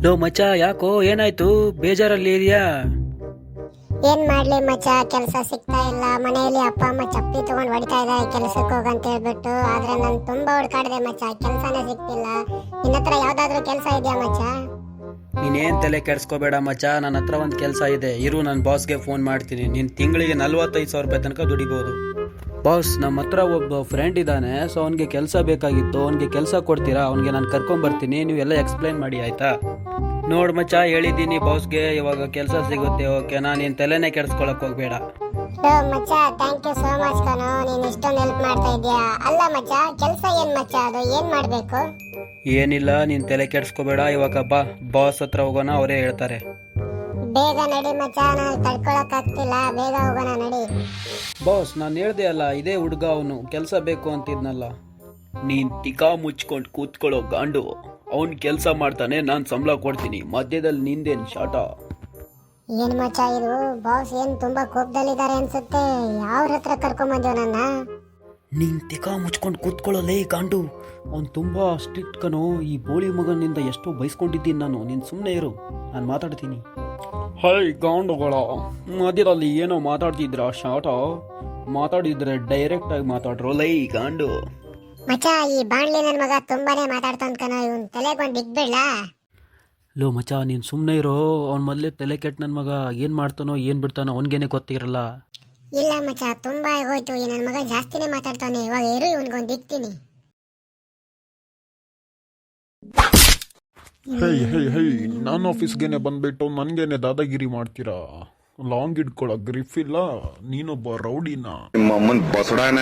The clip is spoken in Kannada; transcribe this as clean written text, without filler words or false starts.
ಲೋ ಮಚ್ಚ, ಯಾಕೋ ಏನಾಯ್ತು? ಬೇಜಾರಲ್ಲಿ ಇದೆಯಾ? ಏನ್ ಮಾಡ್ಲಿ ಮಚ್ಚ, ಕೆಲಸ ಸಿಗ್ತಾ ಇಲ್ಲ. ಮನೆಯಲ್ಲಿ ಅಪ್ಪ ಅಮ್ಮ ಚಪ್ಪಲಿ ತಗೊಂಡ್ ಹೊಡಿತಾ ಇದ್ದಾರೆ ಕೆಲ್ಸಕ್ಕೆ ಹೋಗಂತ ಹೇಳ್ಬಿಟ್ಟು. ಆದ್ರೆ ನಾನು ತುಂಬಾ ಹುಡ್ಕಾಡಿದೆ ಮಚ್ಚ, ಕೆಲ್ಸನೇ ಸಿಗ್ತಿಲ್ಲ. ನಿನ್ನ ಹತ್ರ ಯಾವ್ದಾದ್ರು ಕೆಲ್ಸ ಇದೆಯಾ ಮಚ್ಚ? ನೀನೇನ್ ತಲೆ ಕೆಡ್ಸ್ಕೋಬೇಡ ಮಚ್ಚ, ನನ್ನ ಹತ್ರ ಒಂದು ಕೆಲಸ ಇದೆ. ಇರು, ನನ್ನ ಬಾಸ್ಗೆ ಫೋನ್ ಮಾಡ್ತೀನಿ. ನೀನು ತಿಂಗಳಿಗೆ 45,000 ರೂಪಾಯಿ ತನಕ ದುಡಿಬೋದು. ಬಾಸ್, ನಮ್ಮ ಹತ್ರ ಒಬ್ಬ ಫ್ರೆಂಡ್ ಇದ್ದಾನೆ. ಸೊ ಅವ್ನಿಗೆ ಕೆಲಸ ಬೇಕಾಗಿತ್ತು. ಅವ್ನಿಗೆ ಕೆಲಸ ಕೊಡ್ತೀರಾ? ಅವ್ನಿಗೆ ನಾನು ಕರ್ಕೊಂಬರ್ತೀನಿ, ನೀವೆಲ್ಲ ಎಕ್ಸ್ಪ್ಲೈನ್ ಮಾಡಿ, ಆಯ್ತಾ? ನೋಡ್ ಮಚ್ಚ, ಹೇಳಿದ್ದೀನಿ ಬಾಸ್ಗೆ, ಇವಾಗ ಕೆಲಸ ಸಿಗುತ್ತೆ, ಓಕೆನಾ? ನೀನು ತಲೆನೇ ಕೆಡ್ಸ್ಕೊಳಕ್ ಹೋಗ್ಬೇಡ. ಮಚ್ಚ, ಥ್ಯಾಂಕ್ ಯು ಸೋ ಮಚ್ ಕಣೋ, ನೀನ್ ಇಷ್ಟೊಂದು ಹೆಲ್ಪ್ ಮಾಡ್ತಾ ಇದೀಯಾ. ಅಲ್ಲ ಮಚ್ಚ, ಕೆಲ್ಸ ಏನ್ ಮಚ್ಚ, ಅದು ಏನ್ ಮಾಡ್ಬೇಕು? ಏನಿಲ್ಲ, ನೀನು ತಲೆ ಕೆಡ್ಸ್ಕೋಬೇಡ. ಇವಾಗ ಬಾ, ಬಾಸ್ ಹತ್ರ ಹೋಗೋಣ, ಅವರೇ ಹೇಳ್ತಾರೆ. ಬೇಗ ನಡಿ ಮಚ್ಚ, ನಾನು ತಡ್ಕೊಳಕ್ ಆಗ್ತಿಲ್ಲ, ಬೇಗ ಹೋಗೋಣ ನಡಿ. ಬಾಸ್, ನಾನು ಹೇಳ್ದೆ ಅಲ್ಲ, ಇದೇ ಹುಡುಗ, ಅವನು ಕೆಲಸ ಬೇಕು ಅಂತಿದ್ನಲ್ಲ. ನೀನ್ ತಿಕಾ ಮುಚ್ಕೊಂಡು ಕೂತ್ಕೊಳ್ಳೋ ಗಾಂಡು. ಅವನ್ ಕೆಲಸ ಮಾಡ್ತಾನೆ, ನಾನು ಸಂಬಳ ಕೊಡ್ತೀನಿ. ಮಧ್ಯದಲ್ಲಿ ನಿಂದೇನ್ ಶಾಟ? ಏನ್ ಮಚ್ಚ ಇದು, ಬಾಸ್ ಏನ್ ತುಂಬಾ ಕೋಪದಲ್ಲಿದ್ದಾರೆ ಅನ್ಸುತ್ತೆ. ಯಾವ್ರ ಹತ್ರ ಕರ್ಕೊಂಬಂದ್ಯೋ ನನ್ನ? ನೀನ್ ತಿಕಾ ಮುಚ್ಕೊಂಡು ಕೂತ್ಕೊಳ್ಳೋಲೇ ಗಾಂಡು. ಅವ್ನು ತುಂಬಾ ಸ್ಟ್ರಿಕ್ಟ್ ಕಣೋ. ಈ ಬೋಳಿ ಮಗನಿಂದ ಎಷ್ಟೋ ಬೈಸ್ಕೊಂಡಿದ್ದೀನಿ ನಾನು. ನೀನು ಸುಮ್ಮನೆ ಇರು, ನಾನು ಮಾತಾಡ್ತೀನಿ. ಹೈ ಗಾಂಡುಗಳ, ಮಧ್ಯದಲ್ಲಿ ಏನೋ ಮಾತಾಡ್ತಿದ್ರ ಶಾಟ? ಮಾತಾಡಿದ್ರೆ ಡೈರೆಕ್ಟ್ ಆಗಿ ಮಾತಾಡ್ರೋ ಲೈ ಗಾಂಡು. ಮಚ್ಚ, ಈ ಬಾಣ್ಲಿ ನನ್ ಮಗ ತುಂಬಾನೇ ಮಾತಾಡ್ತಾನ ಕಣ, ಇವನ್ ತಲೆಗೊಂದ್ ಬಿಗ್ಬಿಡ್ಲಾ? ಲೋ ಮಚ್ಚ, ನೀನು ಸುಮ್ಮನೆ ಇರೋ. ಅವ್ನ ಮೊದಲೇ ತಲೆ ಕೆಟ್ಟ ನನ್ನ ಮಗ. ಏನು ಮಾಡ್ತಾನೋ ಏನು ಬಿಡ್ತಾನೋ ಅವನಿಗೇನೆ ಗೊತ್ತಿರಲ್ಲ. ಇಲ್ಲ ಮಚ್ಚ, ತುಂಬಾ ಆಗೋಯ್ತು. ಈ ನನ್ ಮಗ ಜಾಸ್ತಿನೇ ಮಾತಾಡ್ತಾನೆ. ಇವಾಗ ಇರು, ಇವನ್ಗೊಂದ್ ದಿಕ್ತೀನಿ. ಹೇ ನನ್ನ ಆಫೀಸ್ಗೇನೆ ಬಂದ್ಬಿಟ್ಟು ನನ್ಗೇನೆ ದಾದಾಗಿರಿ ಮಾಡ್ತೀರಾ? ಲಾಂಗ್ ಇಟ್ಕೊಳಕ್ ಗ್ರಿಫ್ ಇಲ್ಲ, ನೀನೊಬ್ಬ ರೌಡಿನ. ನಿಮ್ಮ ಅಮ್ಮನ್ ಬಸಡಾನ